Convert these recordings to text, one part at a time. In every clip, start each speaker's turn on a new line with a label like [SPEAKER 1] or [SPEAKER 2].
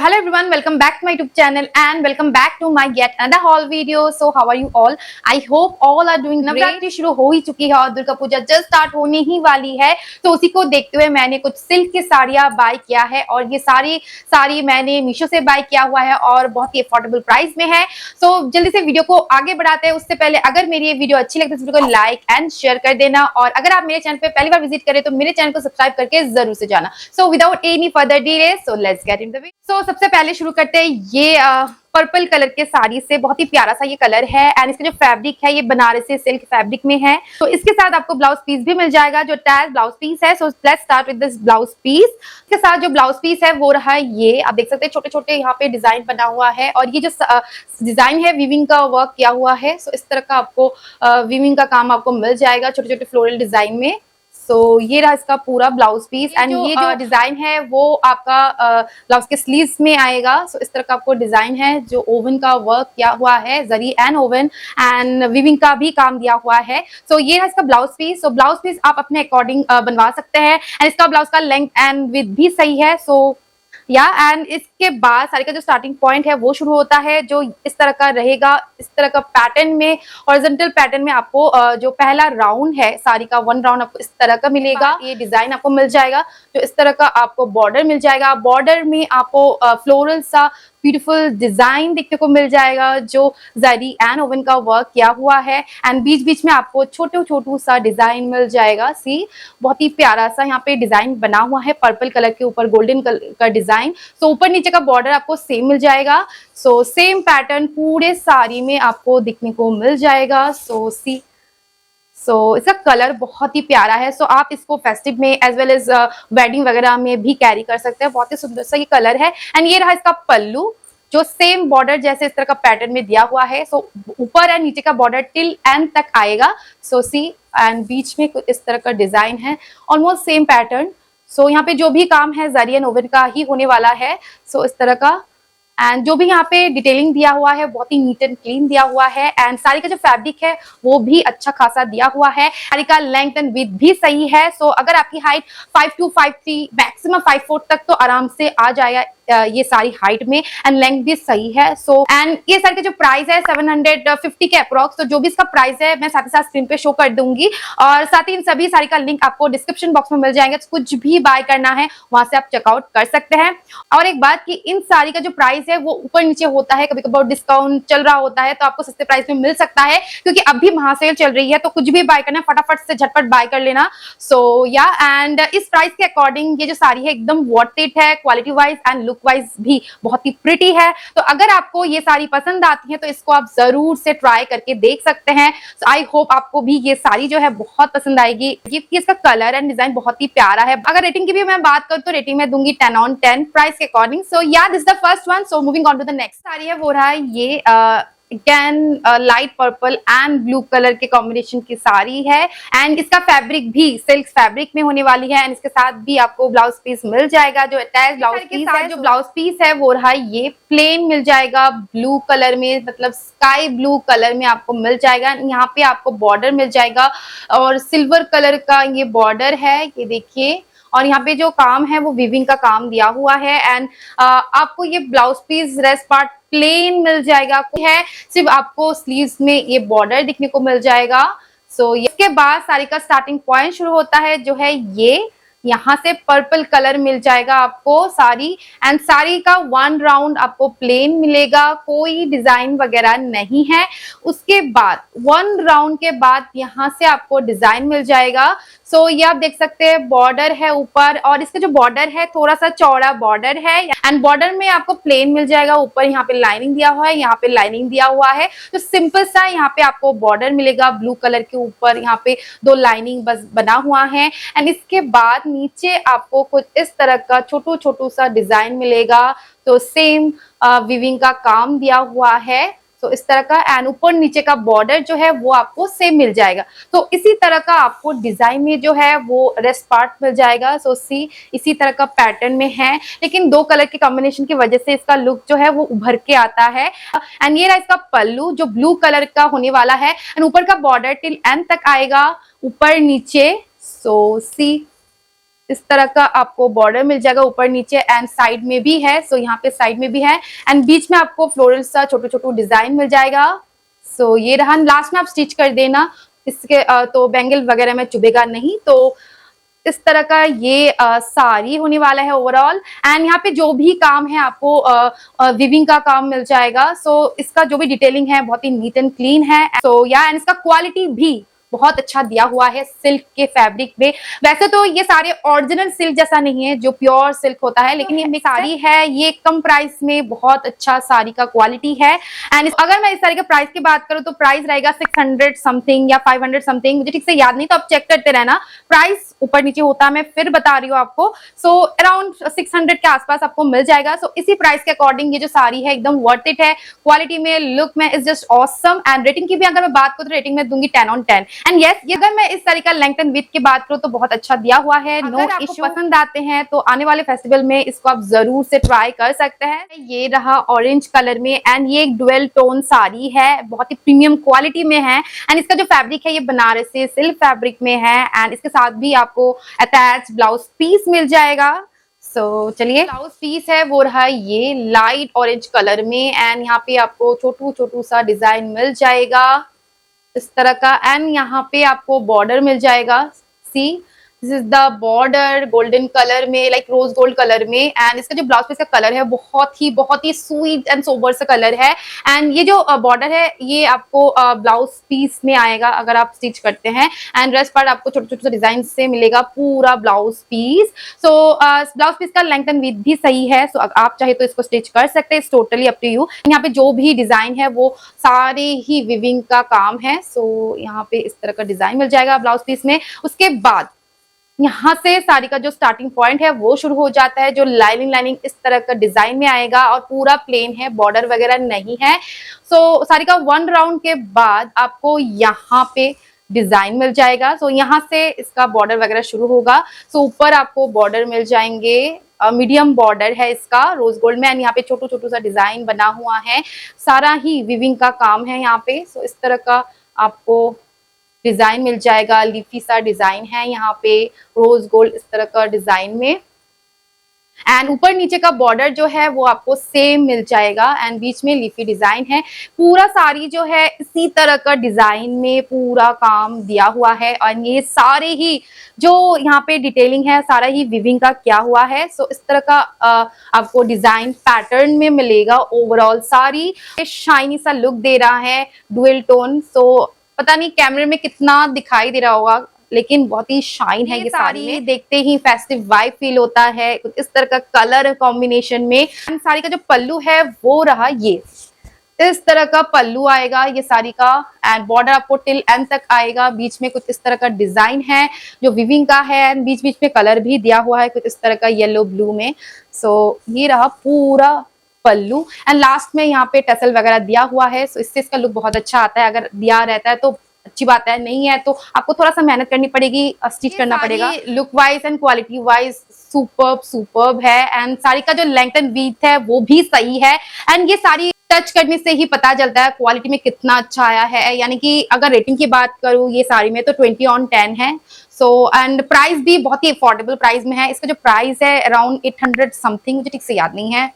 [SPEAKER 1] hello everyone, welcome back to my YouTube channel and welcome back to my yet another haul video. So how are you all? I hope all are doing great. Navratri शुरू हो ही चुकी है और Durga Puja just start होने ही वाली है, तो उसी को देखते हुए मैंने कुछ सिल्क की साड़ियां बाय किया है और ये सारी मैंने मीशो से बाय किया हुआ है और बहुत ही अफोर्डेबल प्राइस में है। सो जल्दी से वीडियो को आगे बढ़ाते हैं। उससे पहले अगर मेरी ये वीडियो अच्छी लगती है तो वीडियो को लाइक एंड शेयर कर देना और अगर आप मेरे चैनल पे पहली बार विजिट करें तो मेरे चैनल को सब्सक्राइब करके जरूर से जाना। So without any further delay so let's get in the video. So सबसे पहले शुरू करते हैं ये पर्पल कलर के साड़ी से। बहुत ही प्यारा सा ये कलर है एंड इसका जो फैब्रिक है ये बनारसी सिल्क फैब्रिक में है। तो इसके साथ आपको ब्लाउज पीस भी मिल जाएगा जो टैग ब्लाउज पीस है। So let's start with this blouse piece. इसके साथ जो ब्लाउज पीस है वो रहा ये, आप देख सकते हैं छोटे छोटे यहाँ पे डिजाइन बना हुआ है और ये जो डिजाइन है वीविंग का वर्क किया हुआ है। सो इस तरह का आपको वीविंग का काम आपको मिल जाएगा छोटे छोटे फ्लोरल डिजाइन में। तो ये रहा इसका पूरा ब्लाउज पीस एंड ये जो डिजाइन है वो आपका ब्लाउज के स्लीव्स में आएगा। सो इस तरह का आपको डिजाइन है जो ओवन का वर्क किया हुआ है, जरी एंड ओवन एंड वीविंग का भी काम दिया हुआ है। सो ये रहा इसका ब्लाउज पीस। सो ब्लाउज पीस आप अपने अकॉर्डिंग बनवा सकते हैं एंड इसका ब्लाउज का लेंथ एंड विड्थ भी सही है। सो एंड इसके बाद साड़ी का जो स्टार्टिंग पॉइंट है वो शुरू होता है जो इस तरह का रहेगा। इस तरह का पैटर्न में हॉरिजॉन्टल पैटर्न में आपको जो पहला राउंड है साड़ी का 1 राउंड आपको इस तरह का मिलेगा। ये डिजाइन आपको मिल जाएगा जो इस तरह का आपको बॉर्डर मिल जाएगा। बॉर्डर में आपको फ्लोरल सा ब्यूटीफुल डिजाइन देखने को मिल जाएगा जो जरी एंड ओवन का वर्क किया हुआ है एंड बीच बीच में आपको छोटू सा डिजाइन मिल जाएगा। सी बहुत ही प्यारा सा यहाँ पे डिजाइन बना हुआ है पर्पल कलर के ऊपर गोल्डन कलर का डिजाइन। सो ऊपर नीचे का बॉर्डर आपको सेम मिल जाएगा। सो सेम पैटर्न पूरे साड़ी में आपको दिखने को मिल जाएगा। सो इसका कलर बहुत ही प्यारा है। सो आप इसको फेस्टिव में एज वेल एज वेडिंग वगैरह में भी कैरी कर सकते हैं। बहुत ही सुंदर सा ये कलर है एंड ये रहा इसका पल्लू जो सेम बॉर्डर जैसे इस तरह का पैटर्न में दिया हुआ है। सो ऊपर एंड नीचे का बॉर्डर टिल एंड तक आएगा। सो सी एंड बीच में कुछ इस तरह का डिजाइन है ऑलमोस्ट सेम पैटर्न। सो यहाँ पे जो भी काम है जरी एंड ओवन का ही होने वाला है। सो इस तरह का एंड जो भी यहाँ पे डिटेलिंग दिया हुआ है बहुत ही नीट एंड क्लीन दिया हुआ है एंड साड़ी का जो फैब्रिक है वो भी अच्छा खासा दिया हुआ है। साड़ी का लेंथ एंड विड्थ भी सही है। सो अगर आपकी हाइट 5'2", 5'3", मैक्सिमम 5'4" तक तो आराम से आ जाएगा ये सारी हाइट में एंड लेंथ भी सही है। सो एंड ये साड़ी का जो प्राइस है 750 के अप्रॉक्स। तो जो भी इसका प्राइस है मैं साथ ही साथ स्क्रीन पे शो कर दूंगी और साथ ही इन सभी साड़ी का लिंक आपको डिस्क्रिप्शन बॉक्स में मिल जाएंगे। तो कुछ भी बाय करना है वहां से आप चेकआउट कर सकते हैं। और एक बात कि इन साड़ी का जो प्राइस है वो ऊपर नीचे होता है, कभी कभी डिस्काउंट चल रहा होता है तो आपको सस्ते प्राइस में मिल सकता है क्योंकि अभी महासेल चल रही है। तो कुछ भी बाय करना फटाफट से झटपट बाय कर लेना। सो एंड इस प्राइस के अकॉर्डिंग ये जो साड़ी है एकदम वर्थ इट है, quality wise and look wise भी बहुत ही प्रिटी है। तो अगर आपको ये साड़ी पसंद आती है तो इसको आप जरूर से ट्राई करके देख सकते हैं। सो आई होप आपको भी ये साड़ी जो है बहुत पसंद आएगी। इसका कलर एंड डिजाइन बहुत ही प्यारा है। अगर रेटिंग की भी मैं बात करूं तो रेटिंग मैं दूंगी 10 on 10 प्राइस के according. So this is the first one. So moving on to the next sari है वो रहा है ये again light purple and blue colour के कॉम्बिनेशन की साड़ी है एंड इसका फैब्रिक भी सिल्क फैब्रिक में होने वाली है एंड इसके साथ भी आपको ब्लाउज पीस मिल जाएगा जो अटैच ब्लाउज पीस है। जो ब्लाउज पीस है वो रहा ये प्लेन मिल जाएगा ब्लू कलर में, मतलब स्काई ब्लू कलर में आपको मिल जाएगा। यहाँ पे आपको बॉर्डर मिल जाएगा और सिल्वर कलर का ये बॉर्डर है, ये देखिए। और यहाँ पे जो काम है वो वीविंग का काम दिया हुआ है एंड आपको ये blouse piece rest part plain मिल जाएगा है, सिर्फ आपको स्लीव्स में ये बॉर्डर दिखने को मिल जाएगा। सो इसके बाद साड़ी का स्टार्टिंग पॉइंट शुरू होता है जो है ये, यहाँ से पर्पल कलर मिल जाएगा आपको साड़ी एंड साड़ी का 1 राउंड आपको प्लेन मिलेगा, कोई डिजाइन वगैरह नहीं है। उसके बाद 1 राउंड के बाद यहाँ से आपको डिजाइन मिल जाएगा। सो ये आप देख सकते हैं बॉर्डर है ऊपर और इसका जो बॉर्डर है थोड़ा सा चौड़ा बॉर्डर है एंड बॉर्डर में आपको प्लेन मिल जाएगा। ऊपर यहाँ पे लाइनिंग दिया हुआ है, यहाँ पे लाइनिंग दिया हुआ है। तो सिंपल सा यहाँ पे आपको बॉर्डर मिलेगा ब्लू कलर के ऊपर, यहाँ पे 2 लाइनिंग बस बना हुआ है एंड इसके बाद नीचे आपको कुछ इस तरह का छोटू सा डिजाइन मिलेगा। तो सेम वीविंग का काम दिया हुआ है। तो इस तरह का एंड ऊपर नीचे का बॉर्डर जो है वो आपको सेम मिल जाएगा। तो इसी तरह का आपको डिजाइन में जो है वो रेस्ट पार्ट मिल जाएगा। सो इसी तरह का पैटर्न में है लेकिन 2 कलर के कॉम्बिनेशन की वजह से इसका लुक जो है वो उभर के आता है एंड ये रहा इसका पल्लू जो ब्लू कलर का होने वाला है एंड ऊपर का बॉर्डर टिल एंड तक आएगा ऊपर नीचे। सो इस तरह का आपको बॉर्डर मिल जाएगा ऊपर नीचे एंड साइड में भी है। सो यहाँ पे साइड में भी है एंड बीच में आपको फ्लोरल सा छोटे छोटे डिजाइन मिल जाएगा। सो ये रहा, लास्ट में आप स्टिच कर देना इसके तो बैंगल वगैरह में चुभेगा नहीं। तो इस तरह का ये साड़ी होने वाला है ओवरऑल। एंड यहाँ पे जो भी काम है आपको विविंग का काम मिल जाएगा। सो इसका जो भी डिटेलिंग है बहुत ही नीट एंड क्लीन है। सो या एंड इसका क्वालिटी भी बहुत अच्छा दिया हुआ है सिल्क के फैब्रिक में। वैसे तो ये सारे ओरिजिनल सिल्क जैसा नहीं है जो प्योर सिल्क होता है, लेकिन ये साड़ी है ये कम प्राइस में बहुत अच्छा साड़ी का क्वालिटी है। एंड अगर मैं इस साड़ी के प्राइस की बात करूं तो प्राइस रहेगा 600 समथिंग या 500 समथिंग, मुझे ठीक से याद नहीं, तो आप चेक करते रहना, प्राइस ऊपर नीचे होता है, मैं फिर बता रही हूँ आपको। सो अराउंड 600 के आसपास आपको मिल जाएगा। सो इसी प्राइस के अकॉर्डिंग ये जो साड़ी है एकदम वर्थ इट है, क्वालिटी में, लुक में is just awesome. And rating की भी अगर मैं बात करूँ तो रेटिंग में दूंगी 10 on 10। एंड यस, अगर मैं इस साड़ी का लेंथ एंड विड्थ की बात करूं तो बहुत अच्छा दिया हुआ है, नो इश्यू। पसंद आते हैं तो आने वाले फेस्टिवल में इसको आप जरूर से ट्राई कर सकते हैं। ये रहा ऑरेंज कलर में एंड ये एक डुअल टोन साड़ी है, बहुत ही प्रीमियम क्वालिटी में है। एंड इसका जो फैब्रिक है ये बनारसी सिल्क फैब्रिक में है एंड इसके साथ भी आपको अटैच ब्लाउज पीस मिल जाएगा। सो चलिए, ब्लाउज पीस है वो रहा ये लाइट ऑरेंज कलर में एंड यहाँ पे आपको छोटू छोटू सा डिजाइन मिल जाएगा इस तरह का। एंड यहाँ पे आपको बॉर्डर मिल जाएगा, see this is the border golden colour में, लाइक रोज गोल्ड कलर में। एंड इसका जो ब्लाउज पीस का कलर है बहुत ही स्वीट एंड सोबर सा कलर है। एंड ये जो बॉर्डर है ये आपको ब्लाउज पीस में आएगा अगर आप स्टिच करते हैं। एंड रेस्ट पार्ट आपको छोटे छोटे डिजाइन से मिलेगा पूरा ब्लाउज पीस। सो ब्लाउज पीस का लेंथ एंड विड्थ भी सही है। सो आप चाहे तो इसको स्टिच कर सकते हैं, टोटली अप टू यू। यहाँ पे जो भी डिजाइन है वो सारे ही विविंग का काम है। सो यहाँ पे इस तरह का डिजाइन मिल जाएगा ब्लाउज पीस में। उसके बाद यहाँ से साड़ी का जो स्टार्टिंग पॉइंट है वो शुरू हो जाता है, जो लाइनिंग इस तरह का डिजाइन में आएगा और पूरा प्लेन है, बॉर्डर वगैरह नहीं है। सो साड़ी का 1 राउंड के बाद आपको यहाँ पे डिजाइन मिल जाएगा। सो यहाँ से इसका बॉर्डर वगैरह शुरू होगा। सो ऊपर आपको बॉर्डर मिल जाएंगे, मीडियम बॉर्डर है इसका रोज गोल्ड में एंड यहाँ पे छोटू छोटू सा डिजाइन बना हुआ है, सारा ही विविंग का काम है यहाँ पे। सो इस तरह का आपको डिजाइन मिल जाएगा, लीफी सा डिजाइन है यहाँ पे रोज गोल्ड इस तरह का डिजाइन में। एंड ऊपर नीचे का बॉर्डर जो है वो आपको सेम मिल जाएगा एंड बीच में लीफी डिजाइन है। पूरा साड़ी जो है इसी तरह का डिजाइन में पूरा काम दिया हुआ है और ये सारे ही जो यहाँ पे डिटेलिंग है सारा ही विविंग का किया हुआ है। सो इस तरह का आपको डिजाइन पैटर्न में मिलेगा। ओवरऑल साड़ी शाइनी सा लुक दे रहा है, डुअल टोन। सो पता नहीं कैमरे में कितना दिखाई दे रहा होगा लेकिन बहुत ही शाइन है ये साड़ी में, देखते ही फेस्टिव वाइब फील होता है इस तरह का कलर कॉम्बिनेशन में। साड़ी का जो पल्लू है वो रहा ये इस तरह का पल्लू आएगा ये साड़ी का एंड बॉर्डर आपको टिल एंड तक आएगा। बीच में कुछ इस तरह का डिजाइन है जो विविंग का है एंड बीच बीच में कलर भी दिया हुआ है कुछ इस तरह का येलो ब्लू में। सो ये रहा पूरा पल्लू एंड लास्ट में यहाँ पे टसल वगैरह दिया हुआ है। सो इससे इसका लुक बहुत अच्छा आता है, अगर दिया रहता है तो अच्छी बात है, नहीं है तो आपको थोड़ा सा मेहनत करनी पड़ेगी, स्टिच करना पड़ेगा। Look wise and quality wise superb है एंड साड़ी का जो लेंथ एंड विड्थ है वो भी सही है। एंड ये साड़ी टच करने से ही पता चलता है क्वालिटी में कितना अच्छा आया है। यानी कि अगर रेटिंग की बात करूँ ये साड़ी में तो 20 on 10 है। सो एंड प्राइस भी बहुत ही अफोर्डेबल प्राइस में है। इसका जो प्राइस है अराउंड 800 समथिंग, मुझे ठीक से याद नहीं है,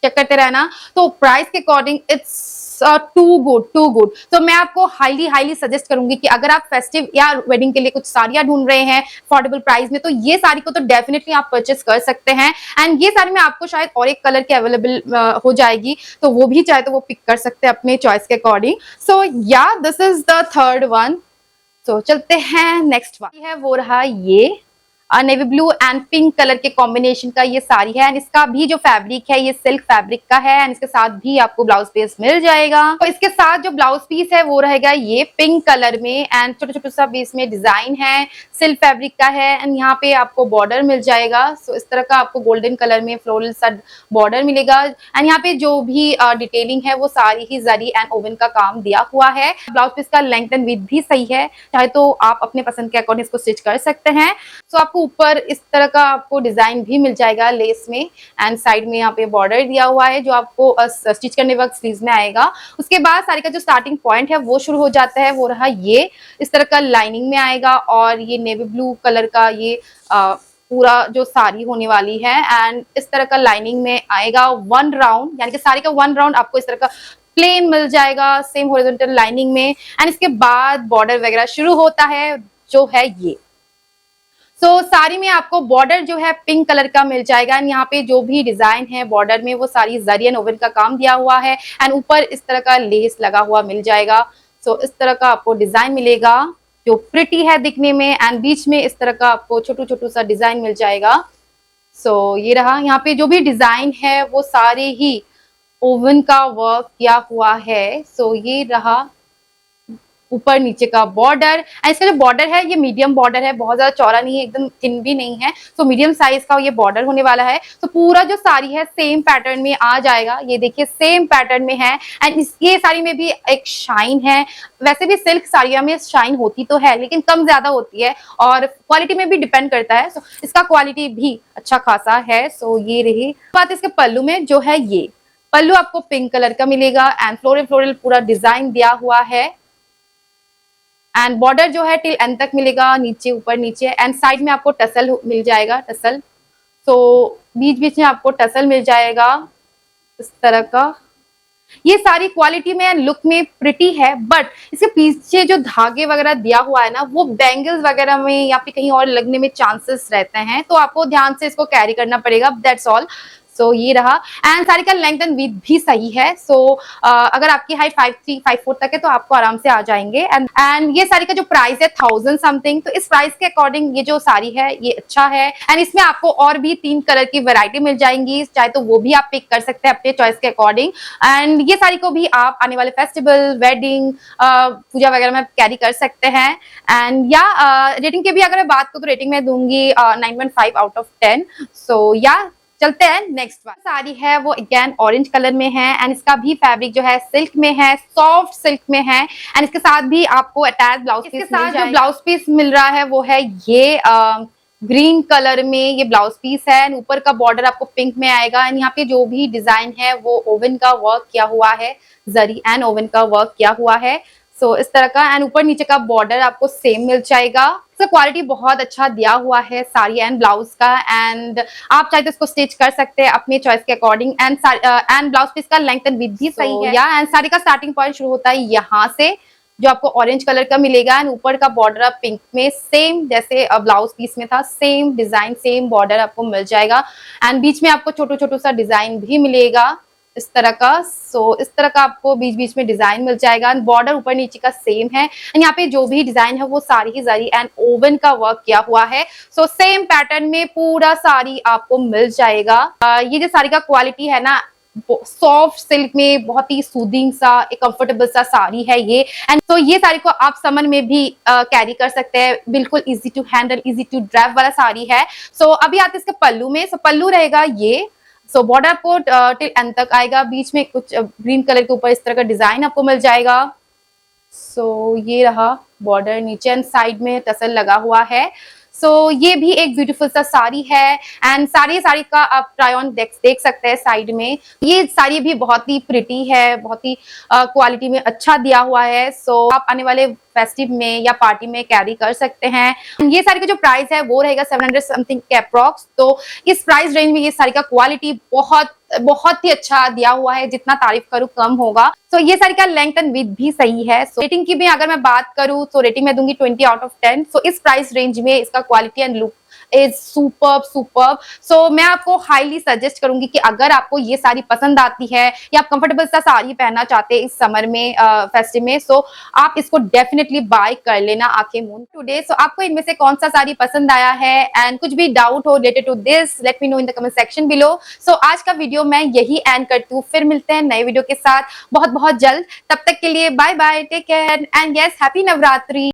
[SPEAKER 1] चेक करते रहना। तो प्राइस के अकॉर्डिंग इट्स टू गुड। तो मैं आपको हाईली सजेस्ट करूंगी कि अगर आप फेस्टिव या वेडिंग के लिए कुछ साड़ियां ढूंढ रहे हैं अफोर्डेबल प्राइस में तो ये साड़ी को तो डेफिनेटली आप परचेस कर सकते हैं। एंड ये साड़ी में आपको शायद और एक कलर की अवेलेबल हो जाएगी तो वो भी चाहे तो वो पिक कर सकते हैं अपने चॉइस के अकॉर्डिंग। सो या this is the third one. So चलते हैं नेक्स्ट वन है वो रहा ये navy blue and pink colour के कॉम्बिनेशन का ये साड़ी है एंड इसका भी जो फैब्रिक है ये सिल्क फैब्रिक का है एंड इसके साथ भी आपको ब्लाउज पीस मिल जाएगा। तो इसके साथ जो ब्लाउज पीस है वो रहेगा ये पिंक कलर में एंड छोटे छोटे सा बीच में डिजाइन है, सिल्क फैब्रिक का है एंड यहाँ पे आपको बॉर्डर मिल जाएगा। सो इस तरह का आपको गोल्डन कलर में फ्लोरल सा बॉर्डर मिलेगा एंड यहाँ पे जो भी डिटेलिंग है वो सारी ही जरी एंड ओवन का काम दिया हुआ है। ब्लाउज पीस का लेंथ एंड विड्थ भी सही है, चाहे तो आप अपने पसंद के अकॉर्डिंग इसको स्टिच कर सकते हैं। सो आपको ऊपर इस तरह का आपको डिजाइन भी मिल जाएगा लेस में एंड साइड में यहाँ पे बॉर्डर दिया हुआ है जो आपको स्टिच करने वक्त स्लीव्स में आएगा। उसके बाद साड़ी का जो स्टार्टिंग पॉइंट है वो शुरू हो जाता है, वो रहा ये इस तरह का लाइनिंग में आएगा और ये नेवी ब्लू कलर का ये पूरा जो साड़ी होने वाली है। एंड इस तरह का लाइनिंग में आएगा 1 राउंड, यानी कि साड़ी का 1 राउंड आपको इस तरह का प्लेन मिल जाएगा सेम हॉरिजॉन्टल लाइनिंग में। एंड इसके बाद बॉर्डर वगैरह शुरू होता है जो है ये। साड़ी में आपको बॉर्डर जो है पिंक कलर का मिल जाएगा। एंड यहाँ पे जो भी डिजाइन है बॉर्डर में वो सारी जरी एंड ओवन का काम दिया हुआ है। एंड ऊपर इस तरह का लेस लगा हुआ मिल जाएगा। इस तरह का आपको डिजाइन मिलेगा जो प्रिटी है दिखने में। एंड बीच में इस तरह का आपको छोटू छोटू सा डिजाइन मिल जाएगा। ये रहा, यहाँ पे जो भी डिजाइन है वो सारे ही ओवन का वर्क किया हुआ है। ये रहा ऊपर नीचे का बॉर्डर। एंड इसका जो बॉर्डर है ये मीडियम बॉर्डर है, बहुत ज्यादा चौड़ा नहीं है, एकदम थिन भी नहीं है। मीडियम साइज का ये बॉर्डर होने वाला है। पूरा जो साड़ी है सेम पैटर्न में आ जाएगा। ये देखिए सेम पैटर्न में है। एंड ये साड़ी में भी एक शाइन है। वैसे भी सिल्क साड़ियों में शाइन होती तो है लेकिन कम ज्यादा होती है और क्वालिटी में भी डिपेंड करता है। इसका क्वालिटी भी अच्छा खासा है। ये रही बात इसके पल्लू में, जो है ये पल्लू आपको पिंक कलर का मिलेगा। एंड फ्लोरल फ्लोरल पूरा डिजाइन दिया हुआ है। एंड बॉर्डर जो है टिल एंड तक मिलेगा, नीचे ऊपर नीचे। एंड साइड में आपको टसल मिल जाएगा, टसल। बीच बीच में आपको टसल मिल जाएगा इस तरह का। ये सारी क्वालिटी में लुक में प्रिटी है, बट इसके पीछे जो धागे वगैरह दिया हुआ है ना वो बैंगल्स वगैरह में या फिर कहीं और लगने में चांसेस रहते हैं। तो आपको ध्यान से इसको कैरी करना पड़ेगा, दैट्स ऑल। ये रहा। एंड साड़ी का लेंथ एंड विड्थ भी सही है। अगर आपकी हाइट 5'3", 5'4" तक है तो आपको आराम से आ जाएंगे। एंड ये साड़ी का जो प्राइस है 1000 समथिंग। तो इस प्राइस के अकॉर्डिंग ये जो साड़ी है ये अच्छा है। एंड इसमें आपको और भी 3 कलर की वैरायटी मिल जाएंगी, चाहे तो वो भी आप पिक कर सकते हैं अपने चॉइस के अकॉर्डिंग। एंड ये साड़ी को भी आप आने वाले फेस्टिवल, वेडिंग, पूजा वगैरह में कैरी कर सकते हैं। एंड रेटिंग की भी अगर मैं बात करूँ तो रेटिंग में दूंगी 9.5 आउट ऑफ 10। चलते हैं नेक्स्ट वन। साड़ी है वो अगेन ऑरेंज कलर में है। एंड इसका भी फैब्रिक जो है सिल्क में है, सॉफ्ट सिल्क में है। एंड इसके साथ भी आपको अटैच ब्लाउज पीस, इसके साथ जो ब्लाउज पीस मिल रहा है वो है ये ग्रीन कलर में ये ब्लाउज पीस है। एंड ऊपर का बॉर्डर आपको पिंक में आएगा। एंड यहाँ पे जो भी डिजाइन है वो ओवन का वर्क किया हुआ है, जरी एंड ओवन का वर्क किया हुआ है। इस तरह का। एंड ऊपर नीचे का बॉर्डर आपको सेम मिल जाएगा। इसका क्वालिटी बहुत अच्छा दिया हुआ है साड़ी एंड ब्लाउज का। एंड आप चाहे तो इसको स्टिच कर सकते हैं अपने चॉइस के अकॉर्डिंग। एंड ब्लाउज पीस का लेंथ एंड विड्थ भी सही है। एंड साड़ी का स्टार्टिंग पॉइंट शुरू होता है यहाँ से, जो आपको ऑरेंज कलर का मिलेगा। एंड ऊपर का बॉर्डर आप पिंक में सेम जैसे ब्लाउज पीस में था, सेम डिजाइन सेम बॉर्डर आपको मिल जाएगा। एंड बीच में आपको छोटू छोटू सा डिजाइन भी मिलेगा इस तरह का। इस तरह का आपको बीच बीच में डिजाइन मिल जाएगा। बॉर्डर ऊपर नीचे का सेम है। एंड यहाँ पे जो भी डिजाइन है वो सारी ही जरी एंड ओवन का वर्क किया हुआ है। सेम पैटर्न में पूरा साड़ी आपको मिल जाएगा। ये जो साड़ी का क्वालिटी है ना, सॉफ्ट सिल्क में बहुत ही सूदिंग सा, एक कंफर्टेबल सा साड़ी है ये। एंड ये साड़ी को आप समर में भी कैरी कर सकते हैं, बिल्कुल easy to handle, easy to drive वाला साड़ी है। अभी आते इसके पल्लू में। पल्लू रहेगा ये। बॉर्डर आपको टिल एंड तक आएगा। बीच में कुछ ग्रीन कलर के ऊपर इस तरह का डिजाइन आपको मिल जाएगा। ये रहा बॉर्डर, नीचे एंड साइड में टसल लगा हुआ है। ये भी एक ब्यूटीफुल सा साड़ी है। एंड साड़ी का आप ट्राई ऑन देख सकते हैं साइड में। ये साड़ी भी बहुत ही प्रिटी है, बहुत ही क्वालिटी में अच्छा दिया हुआ है। आप आने वाले फेस्टिव में या पार्टी में कैरी कर सकते हैं। ये साड़ी का जो प्राइस है वो रहेगा 700 समथिंग के अप्रॉक्स। इस प्राइस रेंज में ये साड़ी का क्वालिटी बहुत ही अच्छा दिया हुआ है, जितना तारीफ करूँ कम होगा। ये साड़ी का लेंथ एंड विड्थ भी सही है। रेटिंग की भी अगर मैं बात करूँ तो रेटिंग में दूंगी 20 आउट ऑफ 10। इस प्राइस रेंज में इसका quality and look is superb. मैं आपको हाईली सजेस्ट करूंगी कि अगर आपको ये साड़ी पसंद आती है या आप कंफर्टेबल सा साड़ी पहनना चाहते हैं इस समर में, फेस्टिव में, आप इसको डेफिनेटली बाय कर लेना आके मून टुडे। आपको इनमें से कौन सा साड़ी पसंद आया है एंड कुछ भी डाउट हो related to this, let me know in the comment section below. आज का वीडियो मैं यही एंड करती हूँ। फिर मिलते हैं नए वीडियो के साथ बहुत जल्द। तब तक के लिए bye bye, take care and yes, happy Navratri.